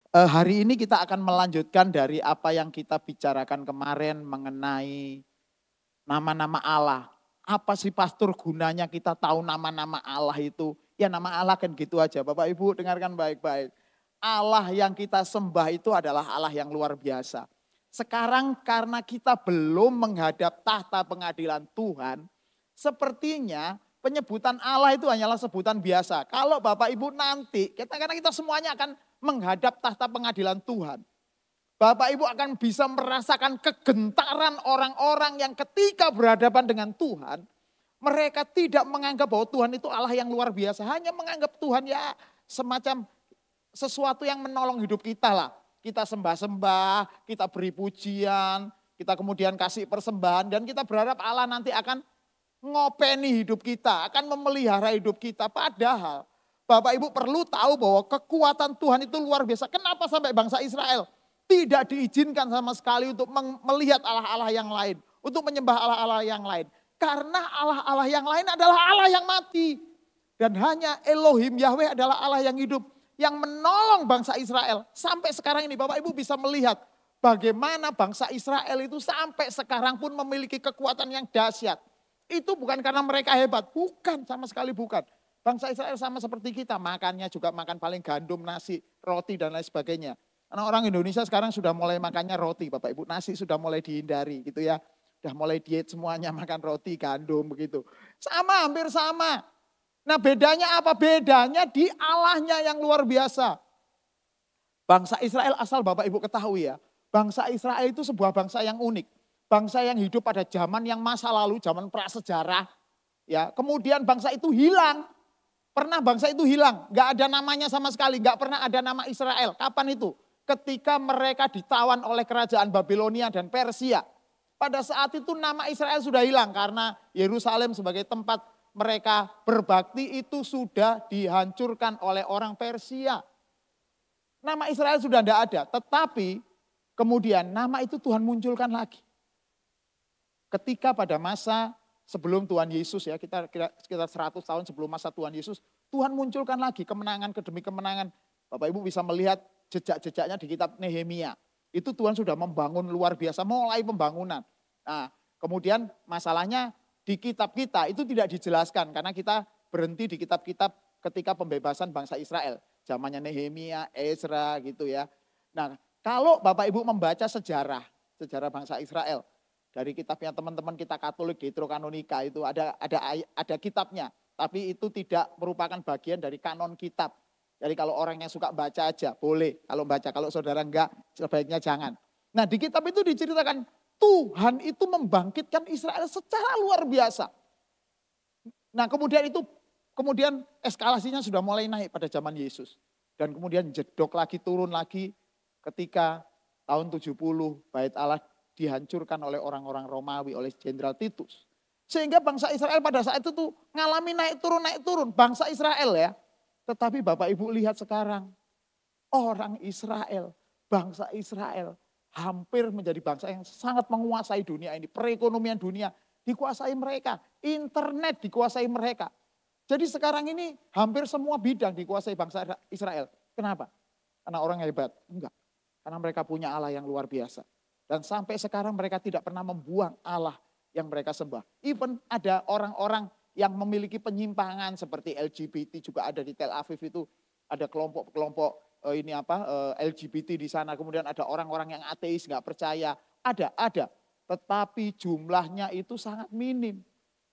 Hari ini kita akan melanjutkan dari apa yang kita bicarakan kemarin mengenai nama-nama Allah. Apa sih pastor gunanya kita tahu nama-nama Allah itu? Ya nama Allah kan gitu aja. Bapak Ibu dengarkan baik-baik. Allah yang kita sembah itu adalah Allah yang luar biasa. Sekarang karena kita belum menghadap tahta pengadilan Tuhan, sepertinya penyebutan Allah itu hanyalah sebutan biasa. Kalau Bapak Ibu nanti, karena kita semuanya akan menghadap tahta pengadilan Tuhan. Bapak Ibu akan bisa merasakan kegentaran orang-orang yang ketika berhadapan dengan Tuhan, mereka tidak menganggap bahwa Tuhan itu Allah yang luar biasa. Hanya menganggap Tuhan ya semacam sesuatu yang menolong hidup kita lah. Kita sembah-sembah, kita beri pujian, kita kemudian kasih persembahan. Dan kita berharap Allah nanti akan ngopeni hidup kita, akan memelihara hidup kita. Padahal Bapak Ibu perlu tahu bahwa kekuatan Tuhan itu luar biasa. Kenapa sampai bangsa Israel tidak diizinkan sama sekali untuk melihat Allah-Allah yang lain. Untuk menyembah Allah-Allah yang lain. Karena Allah-Allah yang lain adalah Allah yang mati. Dan hanya Elohim Yahweh adalah Allah yang hidup. Yang menolong bangsa Israel. Sampai sekarang ini Bapak Ibu bisa melihat bagaimana bangsa Israel itu sampai sekarang pun memiliki kekuatan yang dahsyat. Itu bukan karena mereka hebat. Bukan, sama sekali bukan. Bangsa Israel sama seperti kita. Makannya juga makan paling gandum, nasi, roti dan lain sebagainya. Karena orang Indonesia sekarang sudah mulai makannya roti, Bapak Ibu. Nasi sudah mulai dihindari gitu ya. Sudah mulai diet semuanya makan roti, gandum begitu. Sama, hampir sama. Nah bedanya apa? Bedanya di Allahnya yang luar biasa. Bangsa Israel asal Bapak Ibu ketahui ya. Bangsa Israel itu sebuah bangsa yang unik. Bangsa yang hidup pada zaman yang masa lalu, zaman prasejarah. Ya, kemudian bangsa itu hilang. Pernah bangsa itu hilang. Gak ada namanya sama sekali. Gak pernah ada nama Israel. Kapan itu? Ketika mereka ditawan oleh kerajaan Babilonia dan Persia. Pada saat itu nama Israel sudah hilang karena Yerusalem sebagai tempat mereka berbakti itu sudah dihancurkan oleh orang Persia. Nama Israel sudah tidak ada, tetapi kemudian nama itu Tuhan munculkan lagi. Ketika pada masa sebelum Tuhan Yesus ya, kita sekitar 100 tahun sebelum masa Tuhan Yesus, Tuhan munculkan lagi kemenangan demi kemenangan. Bapak Ibu bisa melihat jejak-jejaknya di kitab Nehemia. Itu Tuhan sudah membangun luar biasa, mulai pembangunan. Nah, kemudian masalahnya di kitab kita itu tidak dijelaskan karena kita berhenti di kitab-kitab ketika pembebasan bangsa Israel. Zamannya Nehemia, Ezra gitu ya. Nah, kalau Bapak Ibu membaca sejarah bangsa Israel dari kitabnya teman-teman kita Katolik Deuterokanonika itu ada kitabnya, tapi itu tidak merupakan bagian dari kanon kitab. Jadi kalau orang yang suka baca aja boleh kalau baca, kalau saudara enggak sebaiknya jangan. Nah di kitab itu diceritakan Tuhan itu membangkitkan Israel secara luar biasa. Nah kemudian eskalasinya sudah mulai naik pada zaman Yesus. Dan kemudian jedok lagi, turun lagi ketika tahun 70 Bait Allah dihancurkan oleh orang-orang Romawi, oleh Jenderal Titus. Sehingga bangsa Israel pada saat itu tuh ngalami naik turun. Bangsa Israel ya. Tetapi Bapak Ibu lihat sekarang, orang Israel, bangsa Israel hampir menjadi bangsa yang sangat menguasai dunia ini. Perekonomian dunia dikuasai mereka, internet dikuasai mereka. Jadi sekarang ini hampir semua bidang dikuasai bangsa Israel. Kenapa? Karena orang hebat? Enggak. Karena mereka punya Allah yang luar biasa. Dan sampai sekarang mereka tidak pernah membuang Allah yang mereka sembah. Even ada orang-orang yang memiliki penyimpangan seperti LGBT juga ada di Tel Aviv itu, ada kelompok-kelompok LGBT di sana, kemudian ada orang-orang yang ateis nggak percaya, ada, tetapi jumlahnya itu sangat minim.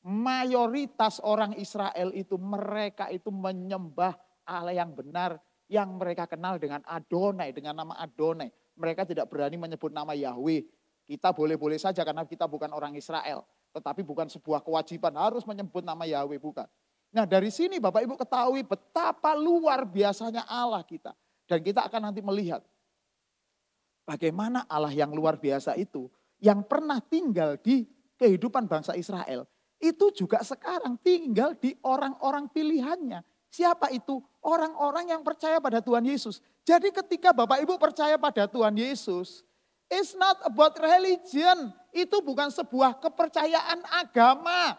Mayoritas orang Israel itu mereka itu menyembah Allah yang benar yang mereka kenal dengan Adonai, dengan nama Adonai. Mereka tidak berani menyebut nama Yahweh. Kita boleh-boleh saja karena kita bukan orang Israel. Tetapi bukan sebuah kewajiban harus menyebut nama Yahweh, bukan. Nah dari sini Bapak Ibu ketahui betapa luar biasanya Allah kita. Dan kita akan nanti melihat bagaimana Allah yang luar biasa itu yang pernah tinggal di kehidupan bangsa Israel. Itu juga sekarang tinggal di orang-orang pilihannya. Siapa itu? Orang-orang yang percaya pada Tuhan Yesus. Jadi ketika Bapak Ibu percaya pada Tuhan Yesus, it's not about religion. Itu bukan sebuah kepercayaan agama.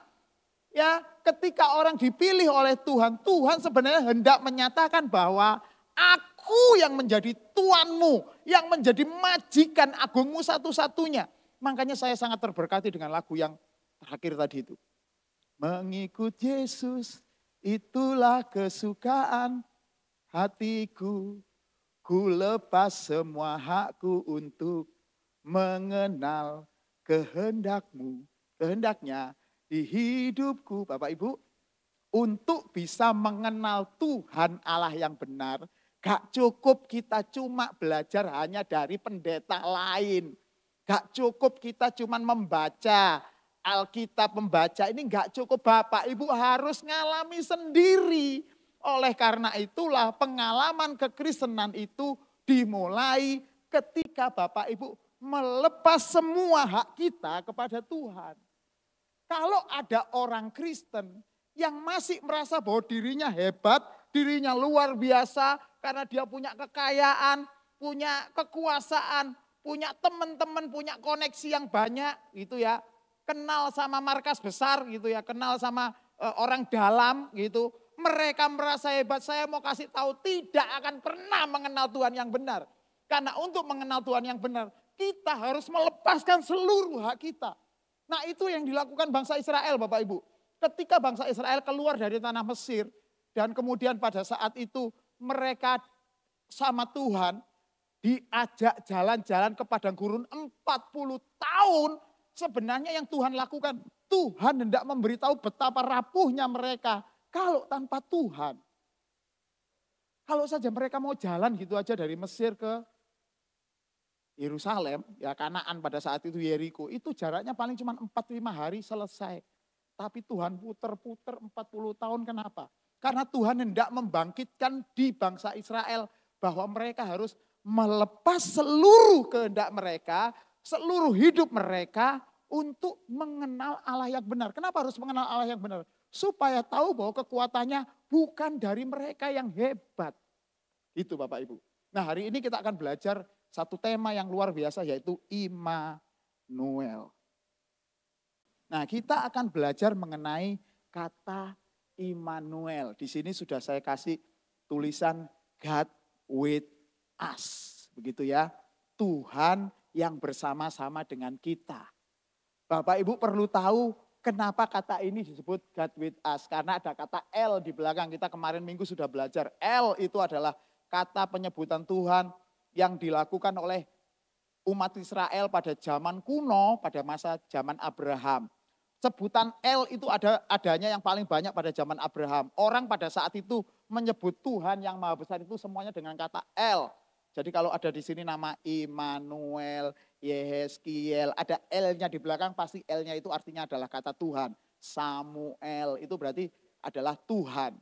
Ya, ketika orang dipilih oleh Tuhan, Tuhan sebenarnya hendak menyatakan bahwa aku Aku yang menjadi tuanmu, yang menjadi majikan agungmu satu-satunya. Makanya saya sangat terberkati dengan lagu yang terakhir tadi itu. Mengikut Yesus, itulah kesukaan hatiku. Ku lepas semua hakku untuk mengenal kehendakmu. Kehendaknya di hidupku, Bapak Ibu. Untuk bisa mengenal Tuhan Allah yang benar. Gak cukup kita cuma belajar hanya dari pendeta lain. Gak cukup kita cuma membaca Alkitab, membaca ini gak cukup. Bapak Ibu harus ngalami sendiri. Oleh karena itulah pengalaman kekristenan itu dimulai ketika Bapak Ibu melepas semua hak kita kepada Tuhan. Kalau ada orang Kristen yang masih merasa bahwa dirinya hebat, dirinya luar biasa karena dia punya kekayaan, punya kekuasaan, punya teman-teman, punya koneksi yang banyak gitu ya. Kenal sama markas besar gitu ya, kenal sama orang dalam gitu. Mereka merasa hebat, saya mau kasih tahu tidak akan pernah mengenal Tuhan yang benar. Karena untuk mengenal Tuhan yang benar, kita harus melepaskan seluruh hak kita. Nah itu yang dilakukan bangsa Israel Bapak Ibu. Ketika bangsa Israel keluar dari tanah Mesir dan kemudian pada saat itu mereka sama Tuhan diajak jalan-jalan ke padang gurun 40 tahun. Sebenarnya yang Tuhan lakukan, Tuhan hendak memberitahu betapa rapuhnya mereka kalau tanpa Tuhan. Kalau saja mereka mau jalan gitu aja dari Mesir ke Yerusalem, ya Kanaan pada saat itu Yeriko, itu jaraknya paling cuma 4-5 hari selesai. Tapi Tuhan puter-puter 40 tahun, kenapa? Karena Tuhan hendak membangkitkan di bangsa Israel bahwa mereka harus melepas seluruh kehendak mereka, seluruh hidup mereka untuk mengenal Allah yang benar. Kenapa harus mengenal Allah yang benar? Supaya tahu bahwa kekuatannya bukan dari mereka yang hebat. Itu Bapak Ibu. Nah hari ini kita akan belajar satu tema yang luar biasa yaitu Immanuel. Nah kita akan belajar mengenai kata Immanuel. Di sini sudah saya kasih tulisan God with us. Begitu ya. Tuhan yang bersama-sama dengan kita. Bapak Ibu perlu tahu kenapa kata ini disebut God with us. Karena ada kata L di belakang. Kita kemarin minggu sudah belajar. L itu adalah kata penyebutan Tuhan yang dilakukan oleh umat Israel pada zaman kuno, pada masa zaman Abraham. Sebutan El itu adanya yang paling banyak pada zaman Abraham. Orang pada saat itu menyebut Tuhan yang Maha Besar itu semuanya dengan kata El. Jadi kalau ada di sini nama Immanuel, Yehezkiel, ada L-nya di belakang, pasti L-nya itu artinya adalah kata Tuhan. Samuel itu berarti adalah Tuhan.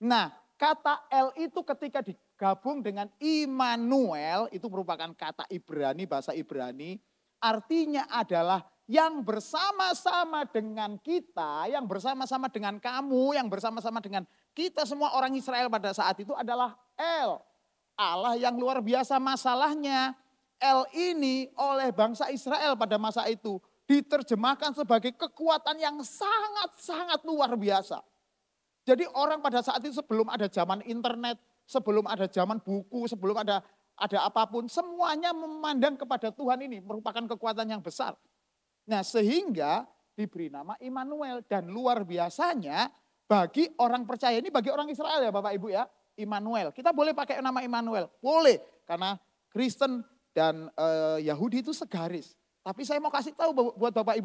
Nah, kata L itu ketika digabung dengan Immanuel, itu merupakan kata Ibrani, bahasa Ibrani, artinya adalah yang bersama-sama dengan kita, yang bersama-sama dengan kamu, yang bersama-sama dengan kita semua orang Israel pada saat itu adalah El. Allah yang luar biasa. Masalahnya El ini oleh bangsa Israel pada masa itu diterjemahkan sebagai kekuatan yang sangat-sangat luar biasa. Jadi orang pada saat itu sebelum ada zaman internet, sebelum ada zaman buku, sebelum ada apapun, semuanya memandang kepada Tuhan ini merupakan kekuatan yang besar. Nah sehingga diberi nama Immanuel dan luar biasanya bagi orang percaya ini, bagi orang Israel ya Bapak Ibu ya, Immanuel. Kita boleh pakai nama Immanuel, boleh karena Kristen dan Yahudi itu segaris. Tapi saya mau kasih tahu buat Bapak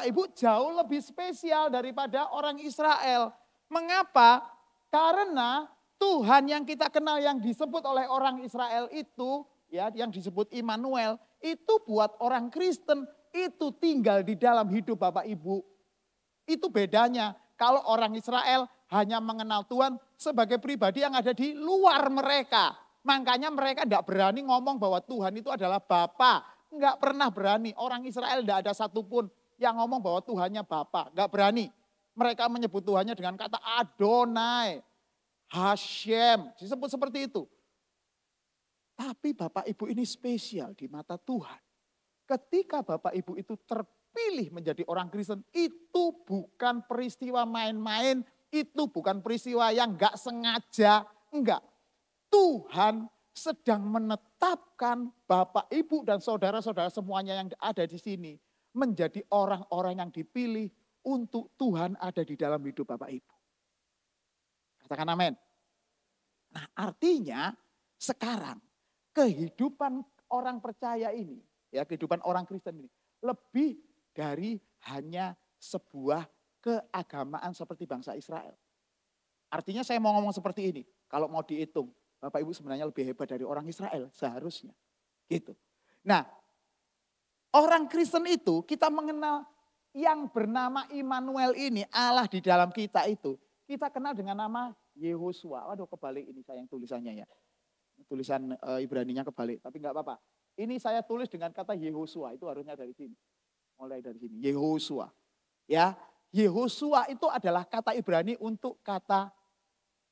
Ibu jauh lebih spesial daripada orang Israel. Mengapa? Karena Tuhan yang kita kenal yang disebut oleh orang Israel itu, ya yang disebut Immanuel, itu buat orang Kristen itu tinggal di dalam hidup Bapak Ibu. Itu bedanya. Kalau orang Israel hanya mengenal Tuhan sebagai pribadi yang ada di luar mereka. Makanya mereka tidak berani ngomong bahwa Tuhan itu adalah Bapa. Enggak pernah berani. Orang Israel tidak ada satupun yang ngomong bahwa Tuhannya Bapa. Enggak berani. Mereka menyebut Tuhannya dengan kata Adonai, Hashem. Disebut seperti itu. Tapi Bapak Ibu ini spesial di mata Tuhan. Ketika Bapak Ibu itu terpilih menjadi orang Kristen, itu bukan peristiwa main-main, itu bukan peristiwa yang enggak sengaja, enggak. Tuhan sedang menetapkan Bapak, Ibu, dan saudara-saudara semuanya yang ada di sini menjadi orang-orang yang dipilih untuk Tuhan ada di dalam hidup Bapak Ibu. Katakan amin. Nah, artinya sekarang kehidupan orang percaya ini, ya kehidupan orang Kristen ini lebih dari hanya sebuah keagamaan seperti bangsa Israel. Artinya saya mau ngomong seperti ini, kalau mau dihitung, Bapak Ibu sebenarnya lebih hebat dari orang Israel seharusnya. Gitu. Nah, orang Kristen itu kita mengenal yang bernama Immanuel ini, Allah di dalam kita itu, kita kenal dengan nama Yehosua. Waduh, kebalik ini saya yang tulisannya ya. Tulisan Ibraninya kebalik, tapi enggak apa-apa. Ini saya tulis dengan kata Yehosua, itu harusnya dari sini. Mulai dari sini, Yehosua. Ya, Yehosua itu adalah kata Ibrani untuk kata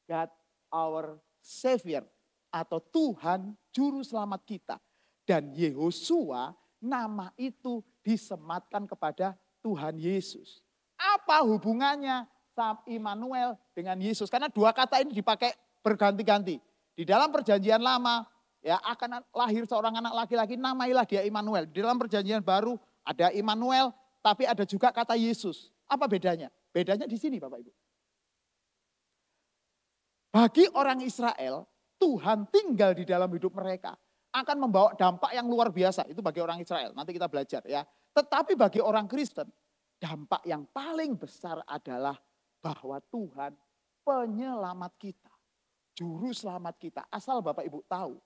God our Savior atau Tuhan juru selamat kita. Dan Yehosua nama itu disematkan kepada Tuhan Yesus. Apa hubungannya Immanuel dengan Yesus? Karena dua kata ini dipakai berganti-ganti. Di dalam perjanjian lama ya akan lahir seorang anak laki-laki, namailah dia Immanuel. Di dalam perjanjian baru ada Immanuel, tapi ada juga kata Yesus. Apa bedanya? Bedanya di sini Bapak Ibu. Bagi orang Israel, Tuhan tinggal di dalam hidup mereka. Akan membawa dampak yang luar biasa. Itu bagi orang Israel, nanti kita belajar ya. Tetapi bagi orang Kristen, dampak yang paling besar adalah bahwa Tuhan penyelamat kita. Juru selamat kita. Asal Bapak Ibu tahu.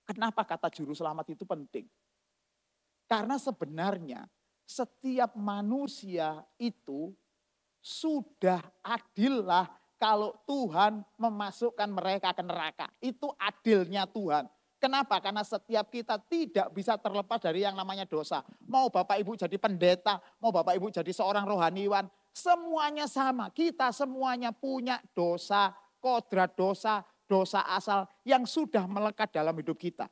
Kenapa kata juru selamat itu penting? Karena sebenarnya setiap manusia itu sudah adillah kalau Tuhan memasukkan mereka ke neraka. Itu adilnya Tuhan. Kenapa? Karena setiap kita tidak bisa terlepas dari yang namanya dosa. Mau Bapak Ibu jadi pendeta, mau Bapak Ibu jadi seorang rohaniwan, semuanya sama. Kita semuanya punya dosa, kodrat dosa, dosa asal yang sudah melekat dalam hidup kita.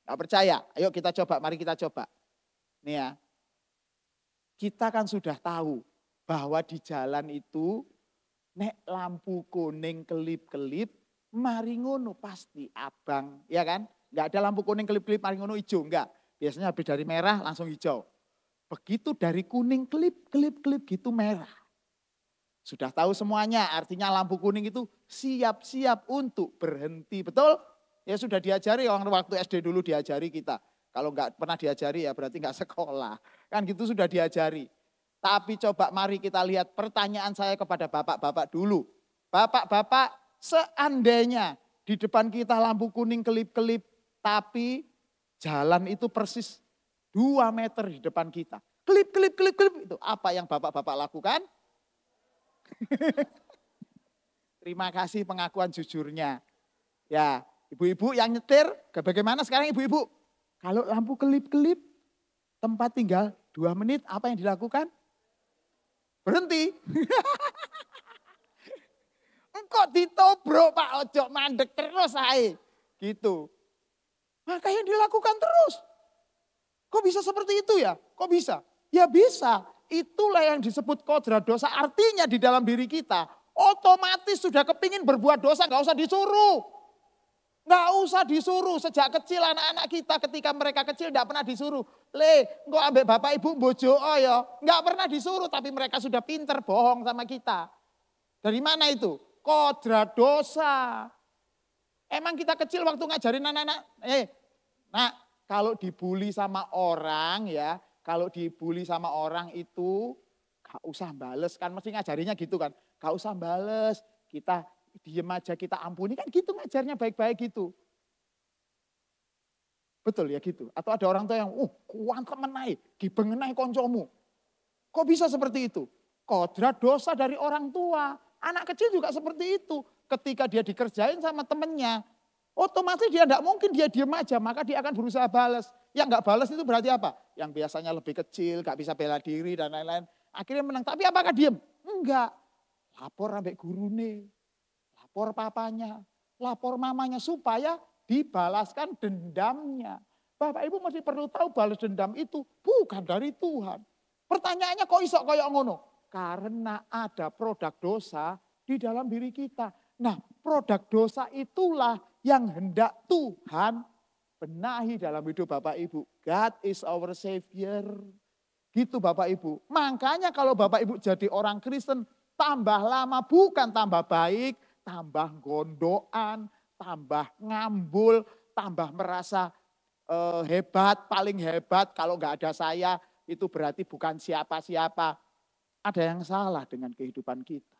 Gak percaya? Ayo kita coba, mari kita coba. Nih ya, kita kan sudah tahu bahwa di jalan itu nek lampu kuning kelip-kelip, mari ngono pasti abang, ya kan? Enggak ada lampu kuning kelip-kelip mari ngono hijau, enggak. Biasanya habis dari merah langsung hijau. Begitu dari kuning kelip-kelip gitu merah. Sudah tahu semuanya, artinya lampu kuning itu siap-siap untuk berhenti, betul? Ya sudah diajari orang waktu SD dulu diajari kita. Kalau enggak pernah diajari ya berarti enggak sekolah. Kan gitu sudah diajari. Tapi coba mari kita lihat pertanyaan saya kepada bapak-bapak dulu. Bapak-bapak seandainya di depan kita lampu kuning kelip-kelip tapi jalan itu persis 2 meter di depan kita. Kelip-kelip itu apa yang bapak-bapak lakukan? Terima kasih pengakuan jujurnya. Ya, ibu-ibu yang nyetir, bagaimana sekarang ibu-ibu? Kalau lampu kelip-kelip, tempat tinggal 2 menit, apa yang dilakukan? Berhenti. Engkau ditobrok Pak, ojo mandek terus ae. Gitu. Maka yang dilakukan terus. Kok bisa seperti itu ya? Kok bisa? Ya bisa. Itulah yang disebut kodrat dosa. Artinya di dalam diri kita otomatis sudah kepingin berbuat dosa, gak usah disuruh. Gak usah disuruh. Sejak kecil anak-anak kita ketika mereka kecil gak pernah disuruh. Engkau ambil bapak ibu bojo ya. Gak pernah disuruh tapi mereka sudah pinter bohong sama kita. Dari mana itu? Kodrat dosa. Emang kita kecil waktu ngajarin anak-anak. Nah kalau dibully sama orang ya. Kalau dibully sama orang itu gak usah bales. Kan mesti ngajarinya gitu kan. Gak usah bales. Kita diem aja, kita ampuni. Kan gitu ngajarnya baik-baik gitu. Betul ya gitu. Atau ada orang tua yang kuantem menai. Gibengenai koncomu. Kok bisa seperti itu? Kodrat dosa dari orang tua. Anak kecil juga seperti itu. Ketika dia dikerjain sama temennya. Otomatis dia tidak mungkin dia diem aja. Maka dia akan berusaha balas. Yang nggak balas itu berarti apa? Yang biasanya lebih kecil, nggak bisa bela diri dan lain-lain. Akhirnya menang. Tapi apakah diem? Enggak. Lapor sampai gurune. Lapor papanya. Lapor mamanya supaya dibalaskan dendamnya. Bapak Ibu masih perlu tahu balas dendam itu bukan dari Tuhan. Pertanyaannya kok iso koyo ngono? Karena ada produk dosa di dalam diri kita. Nah, produk dosa itulah yang hendak Tuhan benahi dalam hidup Bapak Ibu. God is our Savior. Gitu Bapak Ibu. Makanya kalau Bapak Ibu jadi orang Kristen, tambah lama bukan tambah baik, tambah gondokan, tambah ngambul, tambah merasa hebat, paling hebat. Kalau nggak ada saya, itu berarti bukan siapa-siapa. Ada yang salah dengan kehidupan kita.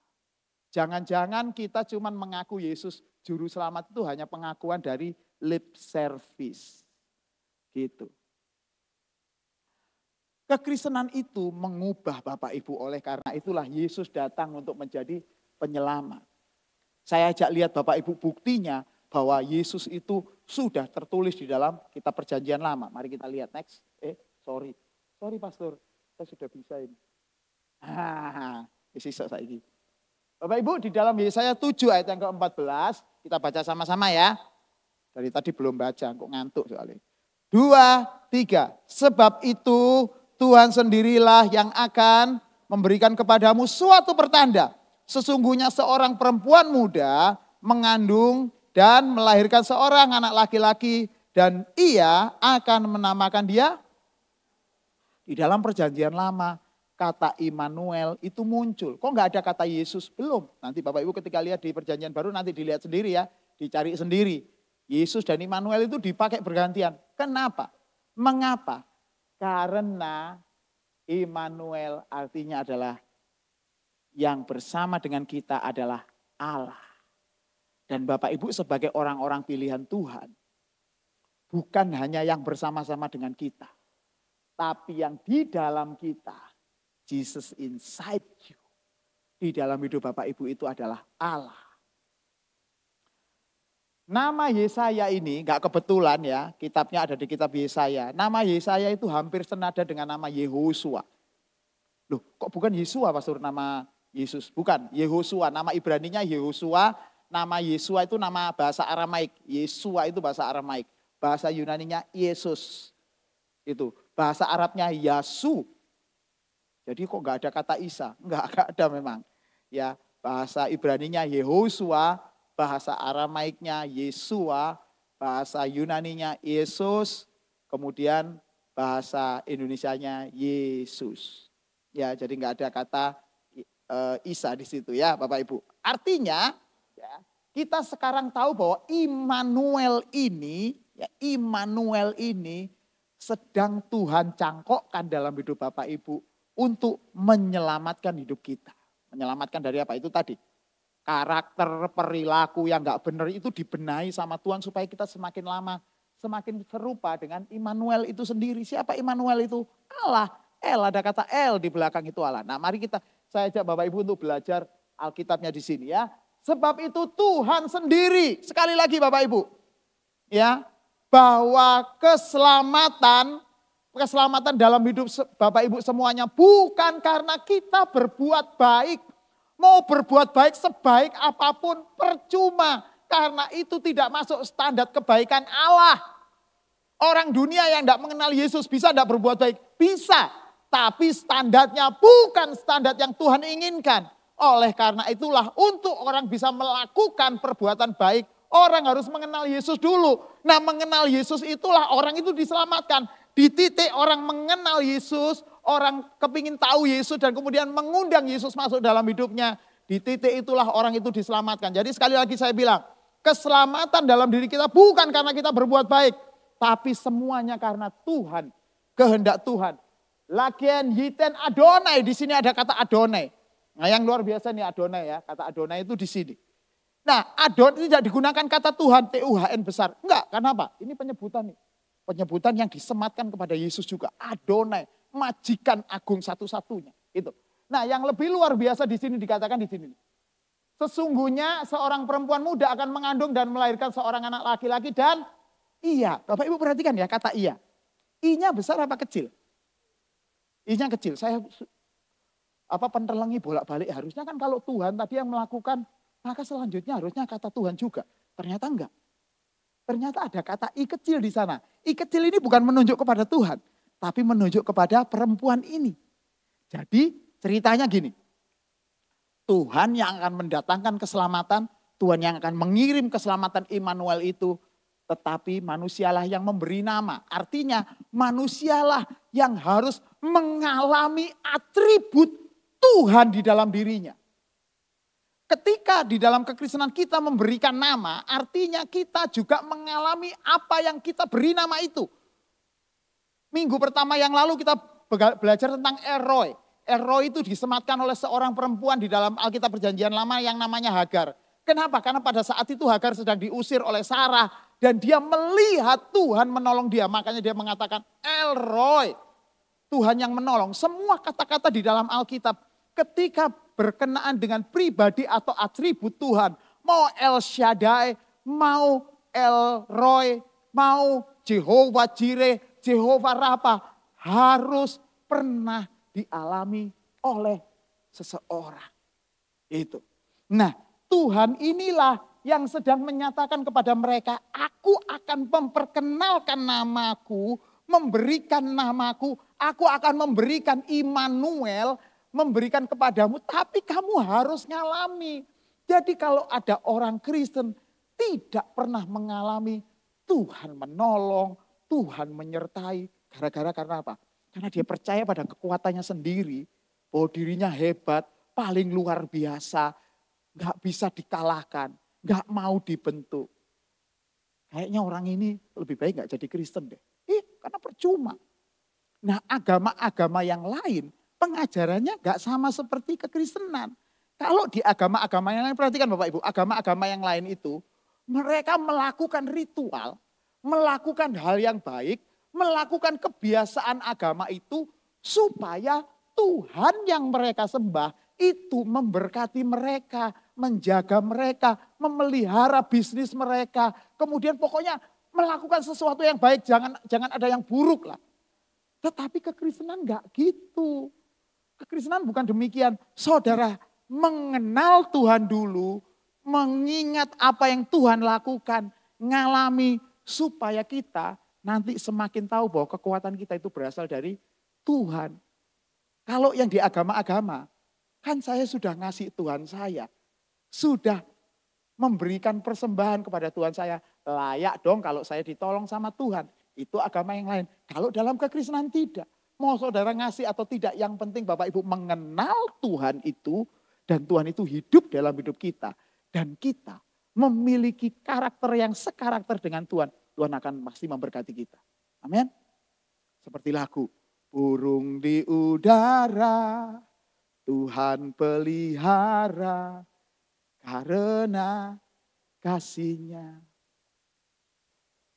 Jangan-jangan kita cuma mengaku Yesus Juru Selamat itu hanya pengakuan dari lip service. Gitu. Kekristenan itu mengubah Bapak Ibu, oleh karena itulah Yesus datang untuk menjadi penyelamat. Saya ajak lihat Bapak Ibu buktinya bahwa Yesus itu sudah tertulis di dalam kitab Perjanjian Lama. Mari kita lihat next. Sorry pastor, saya sudah bisa ini. Sisa saya ini. Bapak Ibu di dalam Yesaya 7 ayat yang ke-14, kita baca sama-sama ya. Dari tadi belum baca, kok ngantuk soalnya. 2, 3. Sebab itu Tuhan sendirilah yang akan memberikan kepadamu suatu pertanda. Sesungguhnya seorang perempuan muda mengandung dan melahirkan seorang anak laki-laki dan ia akan menamakan dia. Di dalam Perjanjian Lama kata Immanuel itu muncul. Kok nggak ada kata Yesus? Belum. Nanti Bapak Ibu ketika lihat di Perjanjian Baru nanti dilihat sendiri ya, dicari sendiri. Yesus dan Immanuel itu dipakai bergantian. Kenapa? Mengapa? Karena Immanuel artinya adalah yang bersama dengan kita adalah Allah. Dan Bapak Ibu sebagai orang-orang pilihan Tuhan, bukan hanya yang bersama-sama dengan kita, tapi yang di dalam kita, Jesus inside you. Di dalam hidup Bapak Ibu itu adalah Allah. Nama Yesaya ini gak kebetulan ya, kitabnya ada di kitab Yesaya. Nama Yesaya itu hampir senada dengan nama Yehosua. Loh kok bukan Yesua pastor nama Yesus? Bukan, Yehosua, nama Ibraninya Yehosua. Nama Yesua itu nama bahasa Aramaik. Yesua itu bahasa Aramaik. Bahasa Yunaninya Yesus. Itu. Bahasa Arabnya Yasu. Jadi kok gak ada kata Isa? Enggak ada memang. Ya, bahasa Ibraninya Yehosua, bahasa Aramaiknya Yesua, bahasa Yunaninya Yesus, kemudian bahasa Indonesianya Yesus. Ya, jadi enggak ada kata Isa di situ ya, Bapak Ibu. Artinya ya, kita sekarang tahu bahwa Immanuel ini sedang Tuhan cangkokkan dalam hidup Bapak Ibu untuk menyelamatkan hidup kita. Menyelamatkan dari apa? Itu tadi. Karakter, perilaku yang gak benar itu dibenahi sama Tuhan supaya kita semakin lama, semakin serupa dengan Immanuel itu sendiri. Siapa Immanuel itu? Allah. Ada kata El di belakang itu Allah. Nah mari saya ajak Bapak Ibu untuk belajar Alkitabnya di sini ya. Sebab itu Tuhan sendiri, sekali lagi Bapak Ibu, ya, bahwa keselamatan dalam hidup Bapak Ibu semuanya bukan karena kita berbuat baik. Mau berbuat baik sebaik apapun percuma, karena itu tidak masuk standar kebaikan Allah. Orang dunia yang tidak mengenal Yesus bisa tidak berbuat baik? Bisa, tapi standarnya bukan standar yang Tuhan inginkan. Oleh karena itulah untuk orang bisa melakukan perbuatan baik, orang harus mengenal Yesus dulu. Nah mengenal Yesus itulah orang itu diselamatkan. Di titik orang mengenal Yesus, orang kepingin tahu Yesus dan kemudian mengundang Yesus masuk dalam hidupnya. Di titik itulah orang itu diselamatkan. Jadi sekali lagi saya bilang, keselamatan dalam diri kita bukan karena kita berbuat baik. Tapi semuanya karena Tuhan, kehendak Tuhan. Lagian yiten Adonai, di sini ada kata Adonai. Nah yang luar biasa nih Adonai ya, kata Adonai itu di sini. Nah Adonai tidak digunakan kata Tuhan, T-U-H-N besar. Enggak, karena apa? Ini penyebutan nih. Penyebutan yang disematkan kepada Yesus juga. Adonai, majikan agung satu-satunya. Itu. Nah yang lebih luar biasa di sini dikatakan di sini. Sesungguhnya seorang perempuan muda akan mengandung dan melahirkan seorang anak laki-laki dan iya. Bapak Ibu perhatikan ya kata iya. I-nya besar apa kecil? I-nya kecil. Saya penterlengi bolak-balik. Harusnya kan kalau Tuhan tadi yang melakukan, maka selanjutnya harusnya kata Tuhan juga. Ternyata enggak. Ternyata ada kata I kecil di sana. I kecil ini bukan menunjuk kepada Tuhan, tapi menunjuk kepada perempuan ini. Jadi ceritanya gini. Tuhan yang akan mendatangkan keselamatan Tuhan yang akan mengirim keselamatan Immanuel itu. Tetapi manusialah yang memberi nama. Artinya manusialah yang harus mengalami atribut Tuhan di dalam dirinya. Ketika di dalam kekristenan kita memberikan nama, artinya kita juga mengalami apa yang kita beri nama itu. Minggu pertama yang lalu kita belajar tentang Elroy. Elroy itu disematkan oleh seorang perempuan di dalam Alkitab Perjanjian Lama yang namanya Hagar. Kenapa? Karena pada saat itu Hagar sedang diusir oleh Sarah dan dia melihat Tuhan menolong dia. Makanya dia mengatakan Elroy, Tuhan yang menolong. Semua kata-kata di dalam Alkitab ketika berkenaan dengan pribadi atau atribut Tuhan. Mau El Shaddai, mau Elroy, mau Jehovah Jireh, Jehovah Rafa. Harus pernah dialami oleh seseorang. Itu. Nah, Tuhan inilah yang sedang menyatakan kepada mereka, aku akan memperkenalkan namaku, memberikan namaku, aku akan memberikan Immanuel, memberikan kepadamu, tapi kamu harus ngalami. Jadi kalau ada orang Kristen tidak pernah mengalami Tuhan menolong, Tuhan menyertai, karena apa? Karena dia percaya pada kekuatannya sendiri, bahwa dirinya hebat, paling luar biasa, gak bisa dikalahkan, gak mau dibentuk. Kayaknya orang ini lebih baik gak jadi Kristen deh. Karena percuma. Nah, agama-agama yang lain pengajarannya gak sama seperti kekristenan. Kalau di agama-agama yang lain, perhatikan Bapak Ibu, agama-agama yang lain itu mereka melakukan ritual, melakukan hal yang baik, melakukan kebiasaan agama itu supaya Tuhan yang mereka sembah itu memberkati mereka, menjaga mereka, memelihara bisnis mereka. Kemudian pokoknya melakukan sesuatu yang baik, jangan ada yang buruk lah. Tetapi kekristenan enggak gitu. Kekristenan bukan demikian. Saudara mengenal Tuhan dulu, mengingat apa yang Tuhan lakukan, ngalami supaya kita nanti semakin tahu bahwa kekuatan kita itu berasal dari Tuhan. Kalau yang di agama-agama, kan saya sudah ngasih Tuhan saya. Sudah memberikan persembahan kepada Tuhan saya. Layak dong kalau saya ditolong sama Tuhan. Itu agama yang lain. Kalau dalam kekristenan tidak. Mau saudara ngasih atau tidak, yang penting Bapak Ibu mengenal Tuhan itu. Dan Tuhan itu hidup dalam hidup kita. Dan kita memiliki karakter yang sekarakter dengan Tuhan. Tuhan akan pasti memberkati kita. Amin. Seperti lagu. Burung di udara, Tuhan pelihara karena kasih-Nya.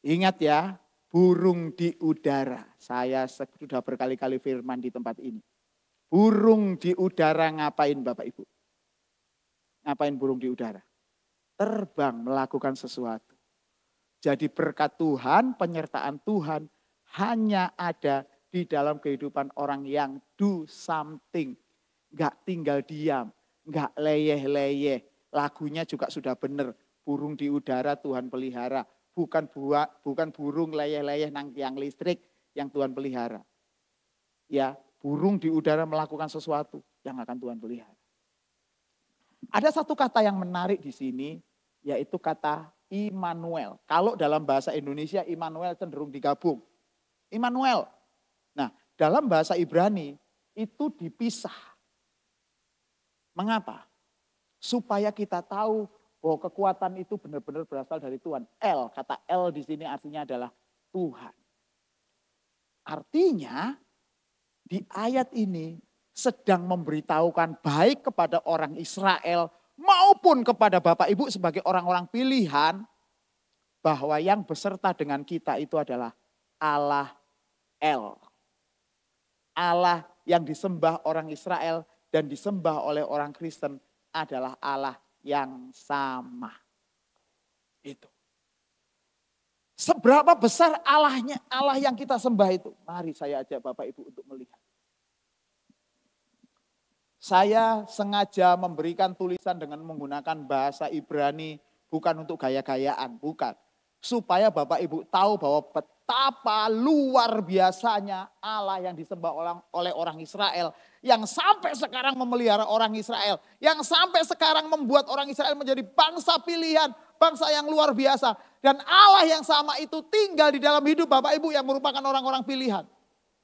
Ingat ya, burung di udara. Saya sudah berkali-kali firman di tempat ini. Burung di udara ngapain Bapak Ibu? Ngapain burung di udara? Terbang melakukan sesuatu. Jadi berkat Tuhan, penyertaan Tuhan hanya ada di dalam kehidupan orang yang do something. Gak tinggal diam, gak leyeh-leyeh. Lagunya juga sudah benar. Burung di udara Tuhan pelihara. Bukan burung leyeh-leyeh nang tiang listrik yang Tuhan pelihara. Ya, burung di udara melakukan sesuatu yang akan Tuhan pelihara. Ada satu kata yang menarik di sini, yaitu kata Immanuel. Kalau dalam bahasa Indonesia Immanuel cenderung digabung. Immanuel. Nah, dalam bahasa Ibrani itu dipisah. Mengapa? Supaya kita tahu bahwa kekuatan itu benar-benar berasal dari Tuhan. Kata El di sini artinya adalah Tuhan. Artinya di ayat ini sedang memberitahukan baik kepada orang Israel maupun kepada Bapak Ibu sebagai orang-orang pilihan bahwa yang beserta dengan kita itu adalah Allah El. Allah yang disembah orang Israel dan disembah oleh orang Kristen adalah Allah yang sama. Itu. Seberapa besar Allah yang kita sembah itu? Mari saya ajak Bapak Ibu untuk melihat. Saya sengaja memberikan tulisan dengan menggunakan bahasa Ibrani bukan untuk gaya-gayaan, bukan. Supaya Bapak Ibu tahu bahwa betapa luar biasanya Allah yang disembah oleh orang Israel. Yang sampai sekarang memelihara orang Israel. Yang sampai sekarang membuat orang Israel menjadi bangsa pilihan. Bangsa yang luar biasa. Dan Allah yang sama itu tinggal di dalam hidup Bapak Ibu yang merupakan orang-orang pilihan.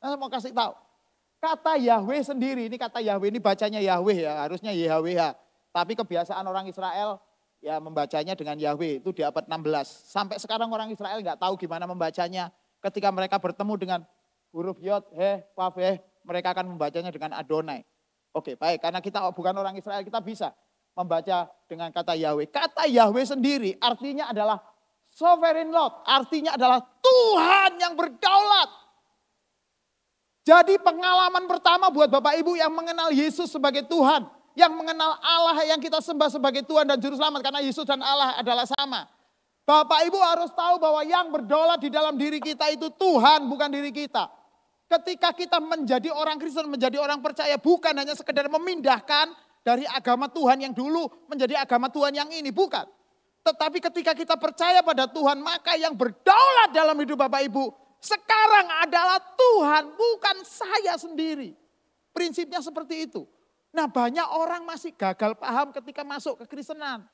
Nah, saya mau kasih tahu. Kata Yahweh sendiri, ini kata Yahweh ini bacanya Yahweh ya, harusnya YHWH. Tapi kebiasaan orang Israel ya membacanya dengan Yahweh, itu di abad 16. Sampai sekarang orang Israel nggak tahu gimana membacanya. Ketika mereka bertemu dengan huruf Yod, He, Waf, He, mereka akan membacanya dengan Adonai. Oke, baik, karena kita bukan orang Israel, kita bisa membaca dengan kata Yahweh. Kata Yahweh sendiri artinya adalah Sovereign Lord, artinya adalah Tuhan yang berdaulat. Jadi pengalaman pertama buat Bapak Ibu yang mengenal Yesus sebagai Tuhan. Yang mengenal Allah yang kita sembah sebagai Tuhan dan Juru Selamat. Karena Yesus dan Allah adalah sama. Bapak Ibu harus tahu bahwa yang berdaulat di dalam diri kita itu Tuhan, bukan diri kita. Ketika kita menjadi orang Kristen, menjadi orang percaya, bukan hanya sekedar memindahkan dari agama Tuhan yang dulu menjadi agama Tuhan yang ini, bukan. Tetapi ketika kita percaya pada Tuhan, maka yang berdaulat dalam hidup Bapak Ibu sekarang adalah Tuhan, bukan saya sendiri. Prinsipnya seperti itu. Nah, banyak orang masih gagal paham ketika masuk ke Kristenan.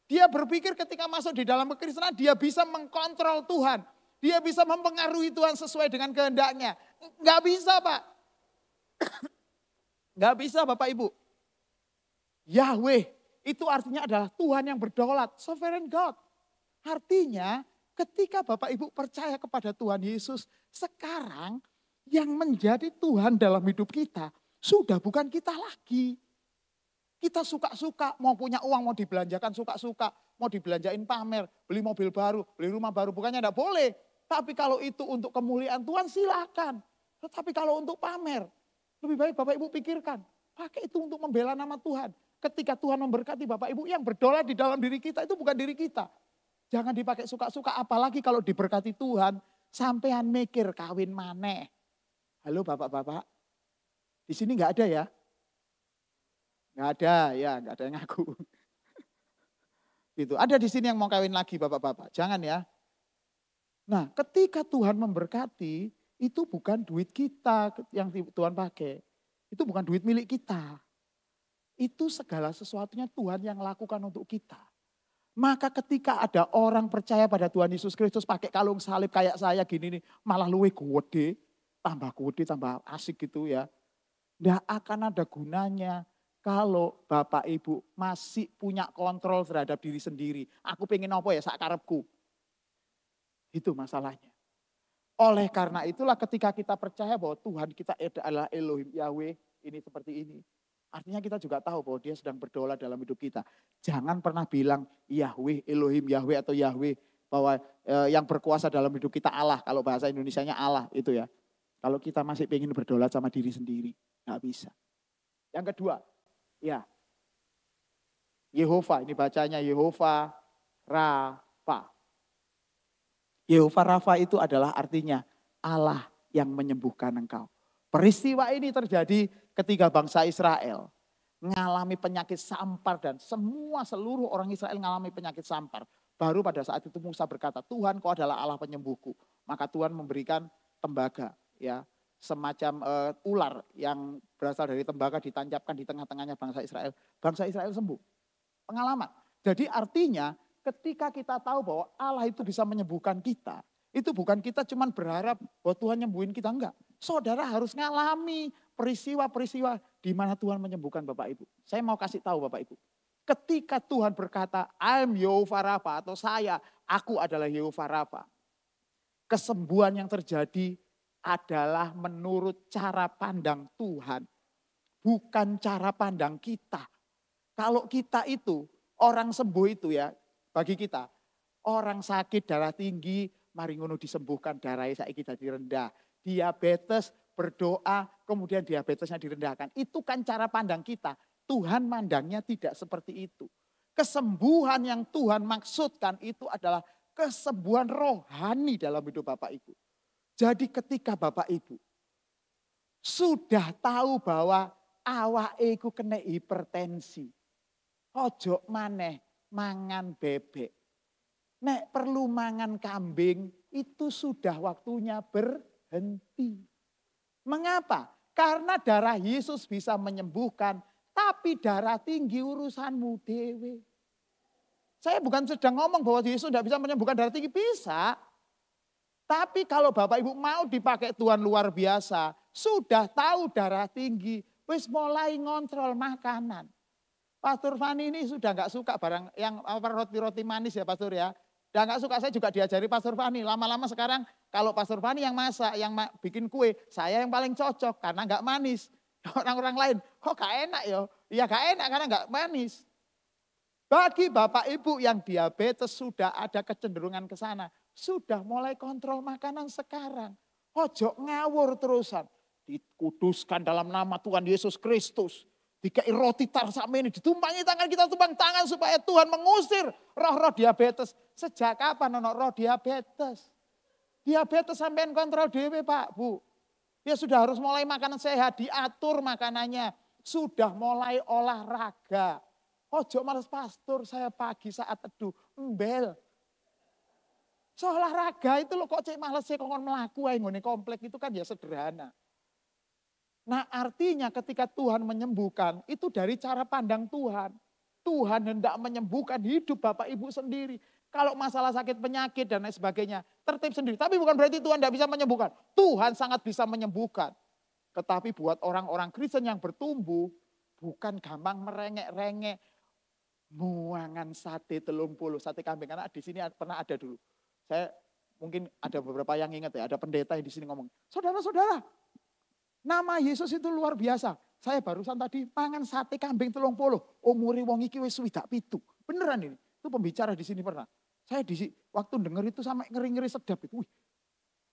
Dia berpikir ketika masuk di dalam kekristenan dia bisa mengkontrol Tuhan. Dia bisa mempengaruhi Tuhan sesuai dengan kehendaknya. Enggak bisa, Pak. Enggak bisa, Bapak Ibu. Yahweh itu artinya adalah Tuhan yang berdaulat, sovereign God. Artinya ketika Bapak Ibu percaya kepada Tuhan Yesus, sekarang yang menjadi Tuhan dalam hidup kita sudah bukan kita lagi. Kita suka-suka, mau punya uang, mau dibelanjakan suka-suka, mau dibelanjain pamer, beli mobil baru, beli rumah baru, bukannya enggak boleh. Tapi kalau itu untuk kemuliaan Tuhan silakan. Tetapi kalau untuk pamer, lebih baik Bapak Ibu pikirkan, pakai itu untuk membela nama Tuhan. Ketika Tuhan memberkati Bapak Ibu, yang berdaulat di dalam diri kita itu bukan diri kita. Jangan dipakai suka-suka, apalagi kalau diberkati Tuhan, sampean mikir kawin maneh. Halo Bapak-bapak, di sini enggak ada ya? Enggak ada, ya enggak ada yang ngaku. Gitu. Ada di sini yang mau kawin lagi Bapak-bapak, jangan ya. Nah, ketika Tuhan memberkati, itu bukan duit kita yang Tuhan pakai. Itu bukan duit milik kita. Itu segala sesuatunya Tuhan yang lakukan untuk kita. Maka ketika ada orang percaya pada Tuhan Yesus Kristus pakai kalung salib kayak saya gini nih, malah luwe gede, tambah asik gitu ya. Nggak akan ada gunanya kalau Bapak Ibu masih punya kontrol terhadap diri sendiri. Aku pengen apa ya sak karepku. Itu masalahnya. Oleh karena itulah ketika kita percaya bahwa Tuhan kita adalah Elohim Yahweh, ini seperti ini. Artinya kita juga tahu bahwa dia sedang berdaulat dalam hidup kita. Jangan pernah bilang Yahweh, Elohim, Yahweh atau Yahweh. Bahwa yang berkuasa dalam hidup kita Allah. Kalau bahasa Indonesianya Allah itu ya. Kalau kita masih ingin berdaulat sama diri sendiri. Gak bisa. Yang kedua. Ya. Yehova, ini bacanya Yehova Rafa. Yehova Rafa itu adalah artinya Allah yang menyembuhkan engkau. Peristiwa ini terjadi ketika bangsa Israel mengalami penyakit sampar dan seluruh orang Israel mengalami penyakit sampar. Baru pada saat itu Musa berkata, Tuhan kau adalah Allah penyembuhku. Maka Tuhan memberikan tembaga, ya, semacam ular yang berasal dari tembaga ditancapkan di tengah-tengahnya bangsa Israel. Bangsa Israel sembuh. Pengalaman. Jadi artinya ketika kita tahu bahwa Allah itu bisa menyembuhkan kita, itu bukan kita cuman berharap bahwa Tuhan nyembuhin kita, enggak. Saudara harus ngalami peristiwa-peristiwa di mana Tuhan menyembuhkan Bapak Ibu. Saya mau kasih tahu Bapak Ibu. Ketika Tuhan berkata, I'm Yehova Rafa atau aku adalah Yehova Rafa. Kesembuhan yang terjadi adalah menurut cara pandang Tuhan. Bukan cara pandang kita. Kalau kita itu, orang sembuh itu ya, bagi kita, orang sakit darah tinggi, mari ngono disembuhkan darahnya saiki dadi rendah. Diabetes berdoa, kemudian diabetesnya direndahkan. Itu kan cara pandang kita. Tuhan mandangnya tidak seperti itu. Kesembuhan yang Tuhan maksudkan itu adalah kesembuhan rohani dalam hidup Bapak Ibu. Jadi ketika Bapak Ibu sudah tahu bahwa awake iku kena hipertensi, ojo maneh mangan bebek. nek perlu mangan kambing, itu sudah waktunya berhenti. Mengapa? Karena darah Yesus bisa menyembuhkan, tapi darah tinggi urusanmu dewe. Saya bukan sedang ngomong bahwa Yesus tidak bisa menyembuhkan darah tinggi, bisa. Tapi kalau Bapak Ibu mau dipakai Tuhan luar biasa, sudah tahu darah tinggi, wis mulai ngontrol makanan. Pastor Fani ini sudah nggak suka barang yang roti-roti manis ya Pastor ya. Udah nggak suka, saya juga diajari Pastor Fani. Lama-lama sekarang kalau Pastor Fani yang masak, yang bikin kue, saya yang paling cocok karena nggak manis. Orang-orang lain, kok gak enak ya? Ya gak enak karena nggak manis. Bagi Bapak Ibu yang diabetes sudah ada kecenderungan ke sana. Sudah mulai kontrol makanan sekarang. Ojo ngawur terusan. Dikuduskan dalam nama Tuhan Yesus Kristus. Dikai roti tarsame ini, ditumpangi tangan kita, tumpang tangan supaya Tuhan mengusir roh-roh diabetes. Sejak kapan ono roh diabetes? Diabetes sampean kontrol dewe Pak, Bu. Ya sudah harus mulai makanan sehat, diatur makanannya. Sudah mulai olahraga. Ojo males pastor, saya pagi saat teduh, embel. So olahraga itu loh kok cek males sih kongkon melaku ae ngene komplek itu kan ya sederhana. Nah artinya ketika Tuhan menyembuhkan itu dari cara pandang Tuhan. Tuhan hendak menyembuhkan hidup Bapak Ibu sendiri. Kalau masalah sakit penyakit dan lain sebagainya tertib sendiri. Tapi bukan berarti Tuhan tidak bisa menyembuhkan. Tuhan sangat bisa menyembuhkan. Tetapi buat orang-orang Kristen yang bertumbuh bukan gampang merengek-rengek. Muangan sate 30, sate kambing. Karena di sini pernah ada dulu. Saya mungkin ada beberapa yang ingat ya. Ada pendeta yang di sini ngomong. Saudara-saudara. Nama Yesus itu luar biasa. Saya barusan tadi mangan sate kambing 30. Umure wong iki wis 7. Beneran ini. Itu pembicara di sini pernah. Saya waktu denger itu sampai ngeri-ngeri sedap itu. Wih,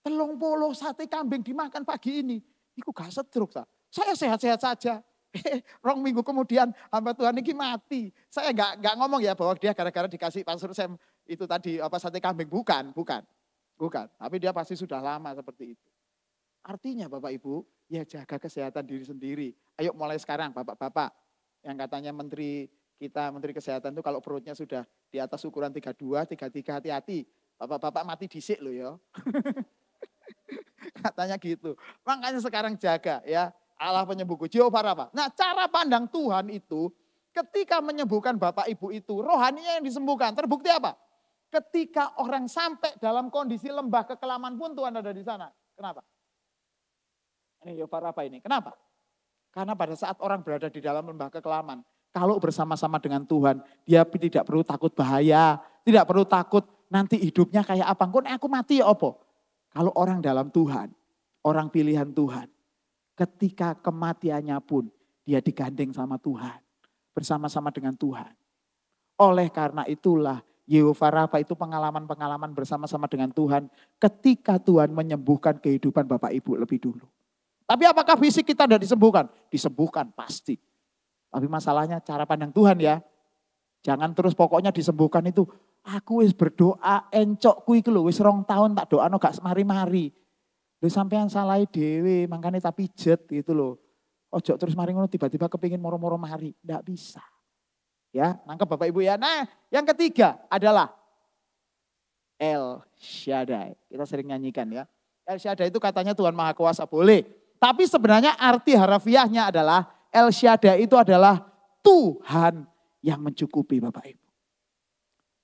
30 sate kambing dimakan pagi ini. Iku gak stroke ta. Saya sehat-sehat saja. Rong minggu kemudian hamba Tuhan ini mati. Saya nggak ngomong ya bahwa dia gara-gara dikasih Pastor Sam itu tadi sate kambing. Bukan. Tapi dia pasti sudah lama seperti itu. Artinya Bapak Ibu, ya jaga kesehatan diri sendiri. Ayo mulai sekarang Bapak-bapak yang katanya menteri kesehatan itu kalau perutnya sudah di atas ukuran 32, 33 hati-hati. Bapak-bapak mati disik loh ya. Katanya gitu. Makanya sekarang jaga ya. Allah penyembuhku, Jehovah Rafa. Nah cara pandang Tuhan itu ketika menyembuhkan Bapak Ibu itu rohaninya yang disembuhkan. Terbukti apa? Ketika orang sampai dalam kondisi lembah kekelaman pun Tuhan ada di sana. Kenapa? Ini Jehovah Rafa ini. Kenapa? Karena pada saat orang berada di dalam lembah kekelaman, kalau bersama-sama dengan Tuhan, dia tidak perlu takut bahaya, tidak perlu takut nanti hidupnya kayak apa. Kok aku mati ya apa? Kalau orang dalam Tuhan, orang pilihan Tuhan, ketika kematiannya pun dia digandeng sama Tuhan, bersama-sama dengan Tuhan. Oleh karena itulah Jehovah Rafa itu pengalaman-pengalaman bersama-sama dengan Tuhan ketika Tuhan menyembuhkan kehidupan Bapak Ibu lebih dulu. Tapi apakah fisik kita tidak disembuhkan? Disembuhkan pasti. Tapi masalahnya cara pandang Tuhan ya. Jangan terus pokoknya disembuhkan itu. Aku wis berdoa encokku iki lho wis 2 tahun tak doano gak mari-mari. Lho sampean salahi dhewe makane tak pijet gitu loh. Ojo terus mari ngono tiba-tiba kepingin moro-moro mari. Tidak bisa. Ya, nangkep Bapak Ibu ya. Nah, yang ketiga adalah El Shaddai. Kita sering nyanyikan ya. El Shaddai itu katanya Tuhan Maha Kuasa, boleh. Tapi sebenarnya arti harafiahnya adalah El Shaddai itu adalah Tuhan yang mencukupi Bapak Ibu.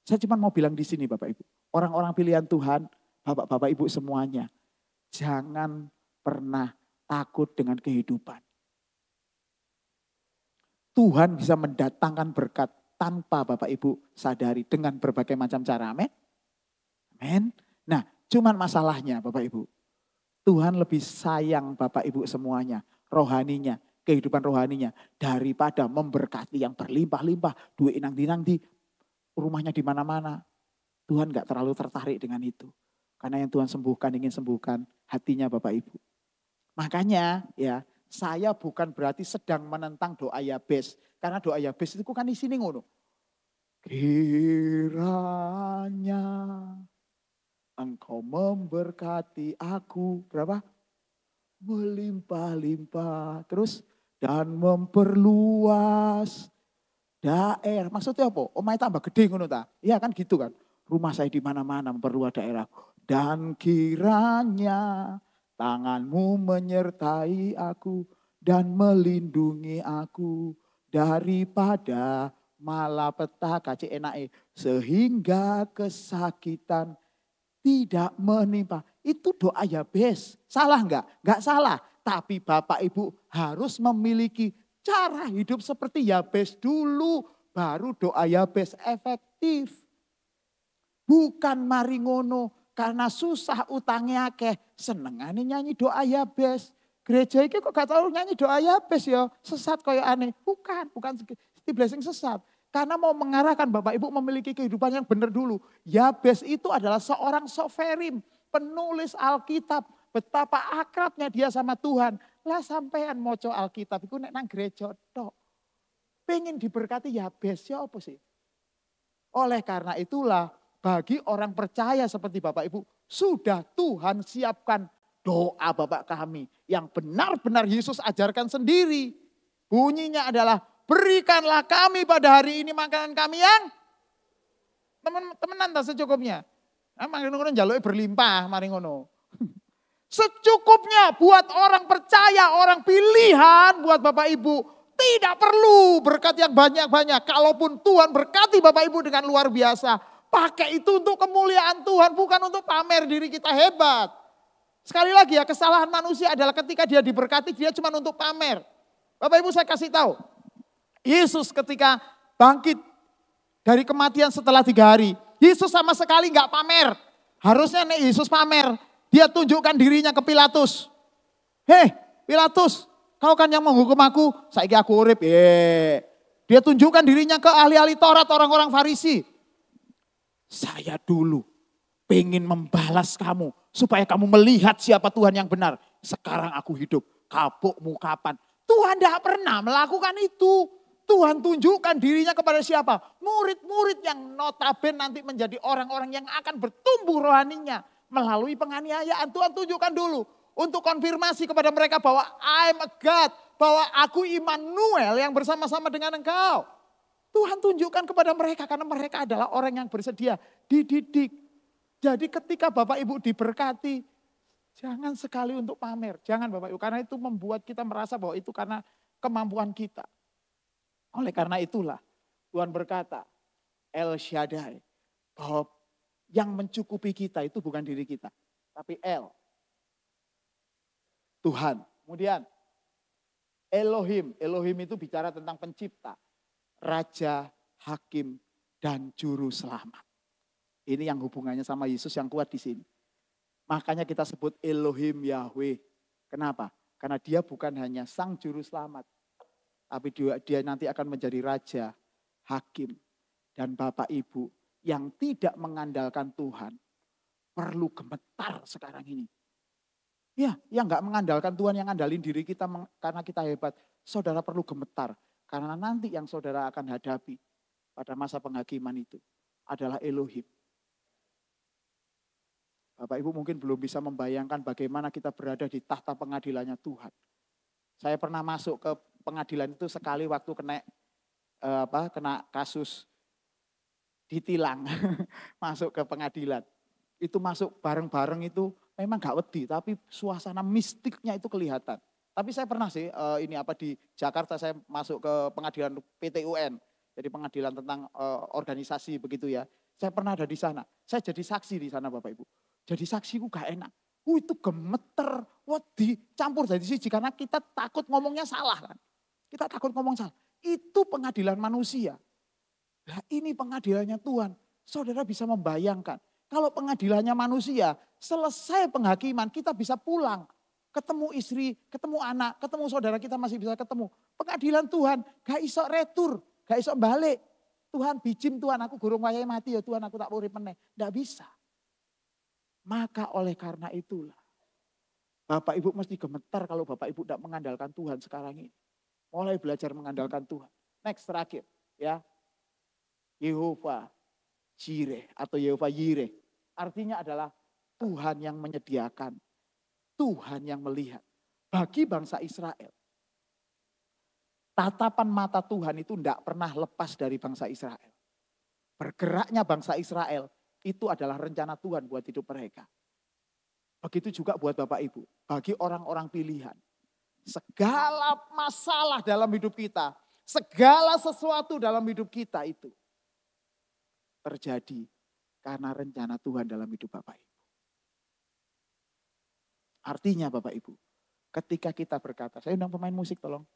Saya cuma mau bilang di sini Bapak Ibu. Orang-orang pilihan Tuhan, Bapak-Bapak Ibu semuanya. Jangan pernah takut dengan kehidupan. Tuhan bisa mendatangkan berkat tanpa Bapak Ibu sadari dengan berbagai macam cara. Amin. Amin. Nah, cuman masalahnya Bapak Ibu. Tuhan lebih sayang Bapak Ibu semuanya, rohaninya, kehidupan rohaninya daripada memberkati yang berlimpah-limpah, duit inang-dinang di rumahnya di mana-mana. Tuhan gak terlalu tertarik dengan itu. Karena yang Tuhan sembuhkan, ingin sembuhkan hatinya Bapak Ibu. Makanya ya, saya bukan berarti sedang menentang doa Yabes. Karena doa Yabes itu kan isinya ngono. Kiranya Engkau memberkati aku, berapa? Melimpah-limpah. Terus, dan memperluas daerah. Maksudnya apa? Omai tambah gede ngono ta? Iya kan gitu kan. Rumah saya di mana-mana memperluas daerah. Dan kiranya tanganmu menyertai aku dan melindungi aku daripada malapetaka, sehingga kesakitan tidak menimpa. Itu doa Yabes. Salah enggak? Enggak salah. Tapi Bapak Ibu harus memiliki cara hidup seperti Yabes dulu. Baru doa Yabes efektif. Bukan mari ngono karena susah utangnya akeh. Senengane nyanyi doa Yabes. Gereja ini kok gak tahu nyanyi doa Yabes ya. Sesat kayak aneh. Bukan blessing sesat. Karena mau mengarahkan Bapak Ibu memiliki kehidupan yang benar dulu. Yabes itu adalah seorang soferim, penulis Alkitab. Betapa akrabnya dia sama Tuhan. Lah sampean moco Alkitab itu nek nang gereja tok. Pengen diberkati Yabes ya apa sih? Oleh karena itulah bagi orang percaya seperti Bapak Ibu, sudah Tuhan siapkan doa Bapak kami yang benar-benar Yesus ajarkan sendiri. Bunyinya adalah, berikanlah kami pada hari ini makanan kami yang temenan tak secukupnya. Mari ngono njaluk berlimpah, mari ngono. Secukupnya buat orang percaya, orang pilihan buat Bapak Ibu. Tidak perlu berkat yang banyak-banyak. Kalaupun Tuhan berkati Bapak Ibu dengan luar biasa, pakai itu untuk kemuliaan Tuhan, bukan untuk pamer diri kita hebat. Sekali lagi ya, kesalahan manusia adalah ketika dia diberkati, dia cuma untuk pamer. Bapak Ibu saya kasih tahu, Yesus ketika bangkit dari kematian setelah 3 hari, Yesus sama sekali nggak pamer. Harusnya nih Yesus pamer, dia tunjukkan dirinya ke Pilatus. Hei Pilatus, kau kan yang menghukum aku, saiki aku urip. Dia tunjukkan dirinya ke ahli-ahli Taurat, orang-orang Farisi. Saya dulu pengen membalas kamu supaya kamu melihat siapa Tuhan yang benar. Sekarang aku hidup, kapukmu kapan? Tuhan tidak pernah melakukan itu. Tuhan tunjukkan dirinya kepada siapa? Murid-murid yang notabene nanti menjadi orang-orang yang akan bertumbuh rohaninya. Melalui penganiayaan Tuhan tunjukkan dulu. Untuk konfirmasi kepada mereka bahwa I'm a God. Bahwa aku Immanuel yang bersama-sama dengan engkau. Tuhan tunjukkan kepada mereka karena mereka adalah orang yang bersedia dididik. Jadi ketika Bapak Ibu diberkati, jangan sekali untuk pamer. Jangan Bapak Ibu, karena itu membuat kita merasa bahwa itu karena kemampuan kita. Oleh karena itulah Tuhan berkata, El Shaddai, bahwa yang mencukupi kita itu bukan diri kita, tapi El, Tuhan. Kemudian Elohim, Elohim itu bicara tentang pencipta, Raja, Hakim, dan Juru Selamat. Ini yang hubungannya sama Yesus yang kuat di sini. Makanya kita sebut Elohim Yahweh. Kenapa? Karena dia bukan hanya sang Juru Selamat, tapi dia nanti akan menjadi Raja, Hakim, dan Bapak Ibu yang tidak mengandalkan Tuhan. Perlu gemetar sekarang ini. Ya, yang nggak mengandalkan Tuhan, yang ngandalin diri kita karena kita hebat. Saudara perlu gemetar. Karena nanti yang saudara akan hadapi pada masa penghakiman itu adalah Elohim. Bapak Ibu mungkin belum bisa membayangkan bagaimana kita berada di tahta pengadilannya Tuhan. Saya pernah masuk ke pengadilan itu sekali waktu kena kasus ditilang. Masuk ke pengadilan. Itu masuk bareng-bareng itu memang gak wedi, tapi suasana mistiknya itu kelihatan. Tapi saya pernah sih di Jakarta saya masuk ke pengadilan PT-UN. Jadi pengadilan tentang organisasi begitu ya. Saya pernah ada di sana. Saya jadi saksi di sana Bapak Ibu. Jadi saksiku gak enak. Itu gemeter, wedi, campur jadi siji karena kita takut ngomongnya salah kan. Kita takut ngomong salah. Itu pengadilan manusia. Nah ini pengadilannya Tuhan. Saudara bisa membayangkan. Kalau pengadilannya manusia, selesai penghakiman kita bisa pulang. Ketemu istri, ketemu anak, ketemu saudara kita masih bisa ketemu. Pengadilan Tuhan gak iso retur, gak iso balik. Tuhan bijim Tuhan aku gurung wayahe mati ya Tuhan aku tak urip meneh. Gak bisa. Maka oleh karena itulah Bapak Ibu mesti gemetar kalau Bapak Ibu tidak mengandalkan Tuhan sekarang ini. Mulai belajar mengandalkan Tuhan. Next terakhir ya. Yehova Jireh atau Yehova Yireh. Artinya adalah Tuhan yang menyediakan. Tuhan yang melihat. Bagi bangsa Israel. Tatapan mata Tuhan itu tidak pernah lepas dari bangsa Israel. Bergeraknya bangsa Israel Itu adalah rencana Tuhan buat hidup mereka. Begitu juga buat Bapak Ibu, bagi orang-orang pilihan. Segala masalah dalam hidup kita, segala sesuatu dalam hidup kita itu terjadi karena rencana Tuhan dalam hidup Bapak Ibu. Artinya Bapak Ibu, ketika kita berkata, saya undang pemain musik tolong.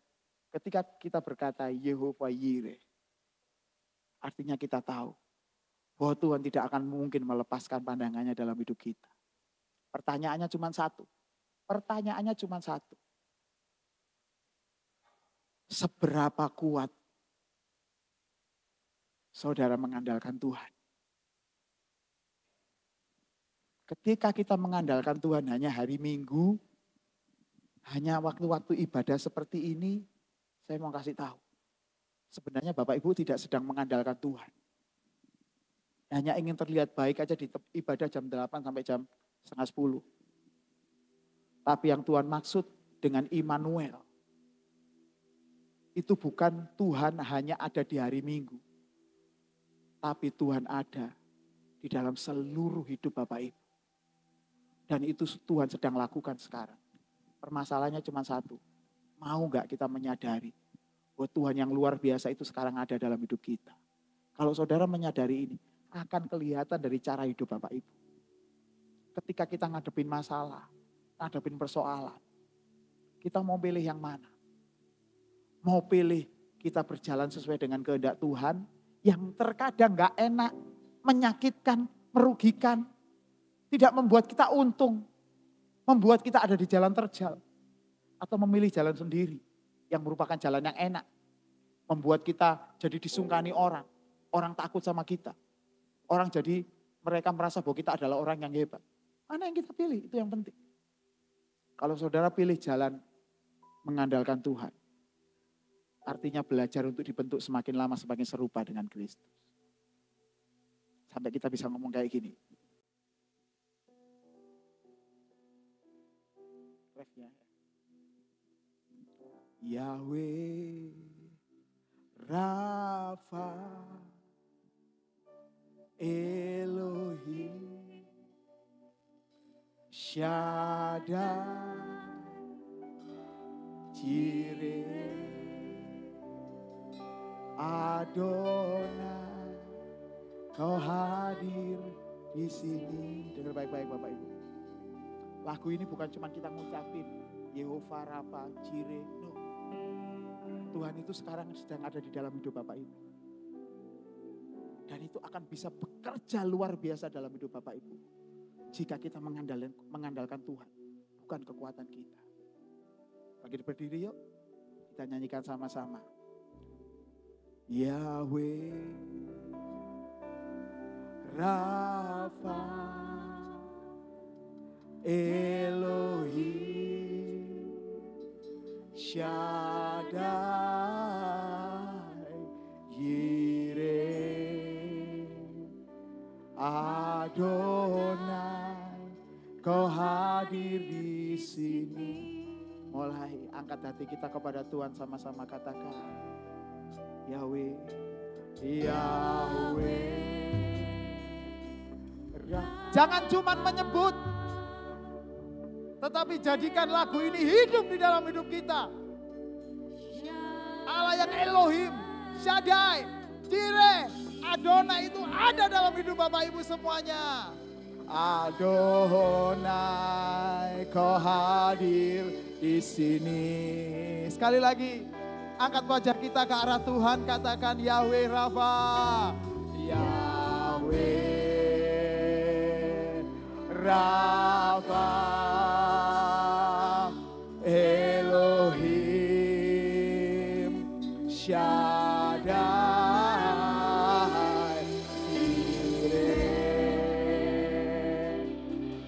Ketika kita berkata Yehova Yireh, artinya kita tahu bahwa Tuhan tidak akan mungkin melepaskan pandangannya dalam hidup kita. Pertanyaannya cuma satu. Seberapa kuat saudara mengandalkan Tuhan? Ketika kita mengandalkan Tuhan hanya hari Minggu, hanya waktu-waktu ibadah seperti ini, saya mau kasih tahu. Sebenarnya Bapak Ibu tidak sedang mengandalkan Tuhan. Hanya ingin terlihat baik aja di ibadah jam 8 sampai jam setengah 10. Tapi yang Tuhan maksud dengan Immanuel, itu bukan Tuhan hanya ada di hari Minggu. Tapi Tuhan ada di dalam seluruh hidup Bapak Ibu. Dan itu Tuhan sedang lakukan sekarang. Permasalahannya cuma satu. Mau gak kita menyadari bahwa Tuhan yang luar biasa itu sekarang ada dalam hidup kita. Kalau saudara menyadari ini, akan kelihatan dari cara hidup Bapak Ibu. Ketika kita ngadepin masalah, ngadepin persoalan, kita mau pilih yang mana? Mau pilih kita berjalan sesuai dengan kehendak Tuhan yang terkadang gak enak, menyakitkan, merugikan, tidak membuat kita untung, membuat kita ada di jalan terjal. Atau memilih jalan sendiri yang merupakan jalan yang enak. Membuat kita jadi disungkani orang, orang takut sama kita. Orang jadi mereka merasa bahwa kita adalah orang yang hebat. Mana yang kita pilih, itu yang penting. Kalau saudara pilih jalan mengandalkan Tuhan, artinya belajar untuk dibentuk semakin lama semakin serupa dengan Kristus. Sampai kita bisa ngomong kayak gini. Yahweh Rafa Elohim Shaddai Jireh Adonai, Kau hadir di sini. Dengar baik-baik Bapak Ibu. Lagu ini bukan cuma kita ngucapin Yehova Rafa Jireh. No. Tuhan itu sekarang sedang ada di dalam hidup Bapak Ibu. Dan itu akan bisa bekerja luar biasa dalam hidup Bapak Ibu. Jika kita mengandalkan Tuhan, bukan kekuatan kita. Bagi berdiri yuk, kita nyanyikan sama-sama. Yahweh Rafa Elohim Shaddai Jireh Adonai, Kau hadir di sini. Mulai angkat hati kita kepada Tuhan, sama-sama katakan Yahweh, Yahweh. Jangan cuma menyebut, tetapi jadikan lagu ini hidup di dalam hidup kita. Allah yang Elohim, Shaddai, Jireh, Adonai itu ada dalam hidup Bapak Ibu semuanya. Adonai, Kau hadir di sini. Sekali lagi, angkat wajah kita ke arah Tuhan, katakan Yahweh Rafa, Yahweh Rafa Elohim Shaddai Jireh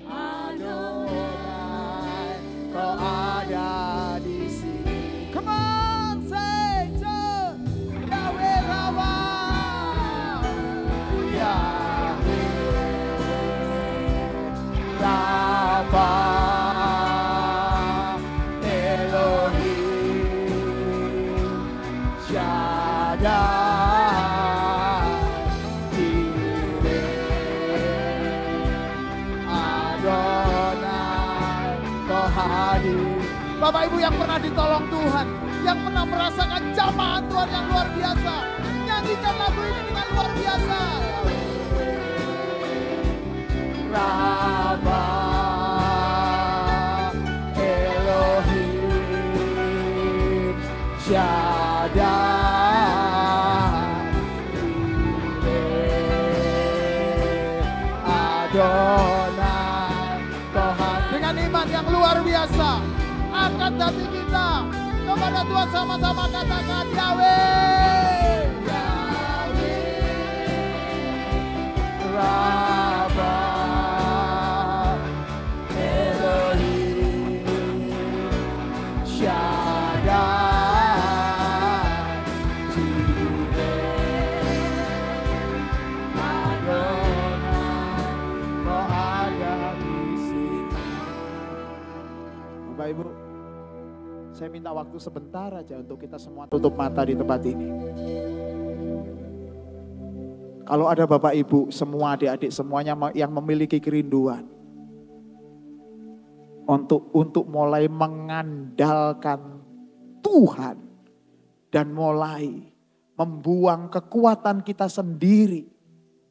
Adonai, Kau ada di sini. Come on, say it. Yahweh Rafa, Yahweh Rafa hadir. Bapak Ibu yang pernah ditolong Tuhan, yang pernah merasakan jamahan Tuhan yang luar biasa, nyanyikan lagu ini dengan luar biasa. Rabbah Elohim Shaddai Adonai Tuhan. Dengan iman yang luar biasa, angkat hati kita kepada Tuhan, sama-sama katakan Yahweh, Yahweh, Rabbah, Elohim, Shaddai, Jireh, Adonai, Kau ada di sini. Bapak Ibu, saya minta waktu sebentar aja untuk kita semua tutup mata di tempat ini. Kalau ada Bapak Ibu, semua adik-adik semuanya yang memiliki kerinduan untuk mulai mengandalkan Tuhan dan mulai membuang kekuatan kita sendiri,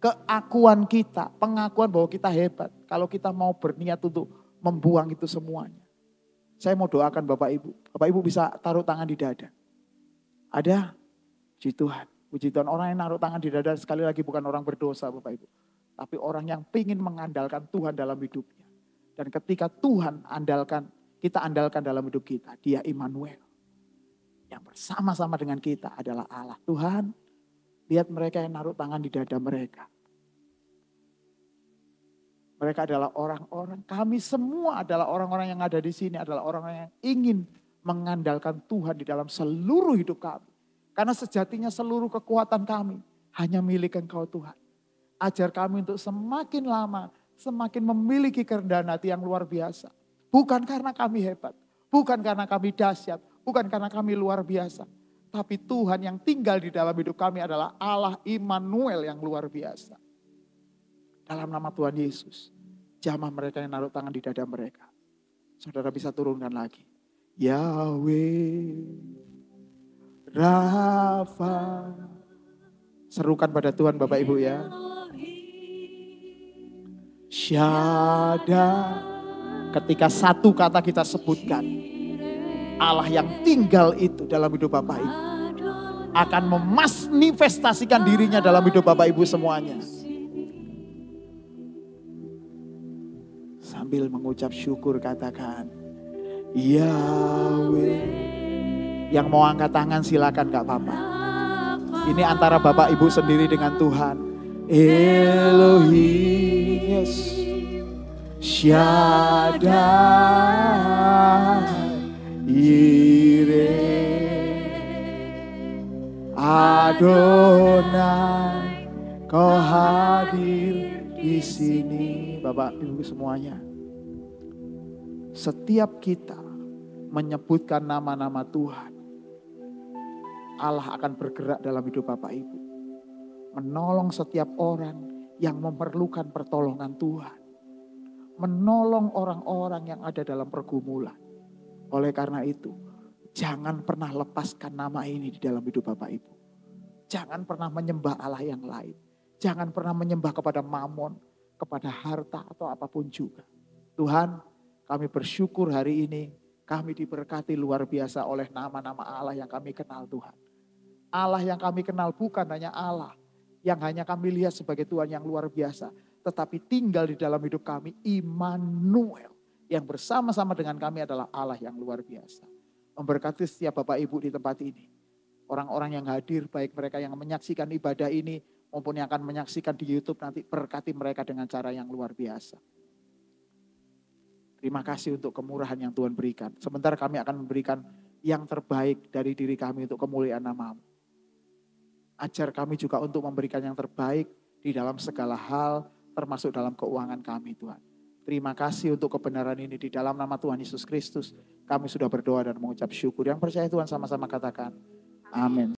keakuan kita, pengakuan bahwa kita hebat. Kalau kita mau berniat untuk membuang itu semuanya, saya mau doakan Bapak Ibu. Bapak Ibu bisa taruh tangan di dada. Ada? Puji Tuhan. Puji Tuhan, orang yang naruh tangan di dada sekali lagi bukan orang berdosa Bapak Ibu. Tapi orang yang ingin mengandalkan Tuhan dalam hidupnya. Dan ketika Tuhan kita andalkan dalam hidup kita, Dia Immanuel. Yang bersama-sama dengan kita adalah Allah. Tuhan, lihat mereka yang naruh tangan di dada mereka. Mereka adalah orang-orang, kami semua adalah orang-orang yang ada di sini, adalah orang-orang yang ingin mengandalkan Tuhan di dalam seluruh hidup kami. Karena sejatinya seluruh kekuatan kami hanya milik Engkau Tuhan. Ajar kami untuk semakin lama, semakin memiliki kerendahan hati yang luar biasa. Bukan karena kami hebat, bukan karena kami dahsyat, bukan karena kami luar biasa. Tapi Tuhan yang tinggal di dalam hidup kami adalah Allah Immanuel yang luar biasa. Dalam nama Tuhan Yesus, jamah mereka yang naruh tangan di dada mereka. Saudara bisa turunkan lagi. Yahweh, Rafa. Serukan pada Tuhan Bapak Ibu ya. Shaddai. Ketika satu kata kita sebutkan, Allah yang tinggal itu dalam hidup Bapak Ibu akan memanifestasikan dirinya dalam hidup Bapak Ibu semuanya. Sambil mengucap syukur katakan, Yahweh. Yang mau angkat tangan silakan, gak apa-apa. Ini antara Bapak Ibu sendiri dengan Tuhan. Elohim, yes. Shaddai, Jireh, Adonai, Kau hadir di sini. Bapak Ibu semuanya, setiap kita menyebutkan nama-nama Tuhan, Allah akan bergerak dalam hidup Bapak Ibu. Menolong setiap orang yang memerlukan pertolongan Tuhan. Menolong orang-orang yang ada dalam pergumulan. Oleh karena itu, jangan pernah lepaskan nama ini di dalam hidup Bapak Ibu. Jangan pernah menyembah Allah yang lain. Jangan pernah menyembah kepada mamon, kepada harta atau apapun juga. Tuhan, kami bersyukur hari ini kami diberkati luar biasa oleh nama-nama Allah yang kami kenal Tuhan. Allah yang kami kenal bukan hanya Allah yang hanya kami lihat sebagai Tuhan yang luar biasa. Tetapi tinggal di dalam hidup kami Immanuel yang bersama-sama dengan kami adalah Allah yang luar biasa. Memberkati setiap Bapak Ibu di tempat ini. Orang-orang yang hadir baik mereka yang menyaksikan ibadah ini maupun yang akan menyaksikan di YouTube nanti, berkati mereka dengan cara yang luar biasa. Terima kasih untuk kemurahan yang Tuhan berikan. Sebentar kami akan memberikan yang terbaik dari diri kami untuk kemuliaan nama-Mu. Ajar kami juga untuk memberikan yang terbaik di dalam segala hal, termasuk dalam keuangan kami Tuhan. Terima kasih untuk kebenaran ini di dalam nama Tuhan Yesus Kristus. Kami sudah berdoa dan mengucap syukur. Yang percaya Tuhan sama-sama katakan amin.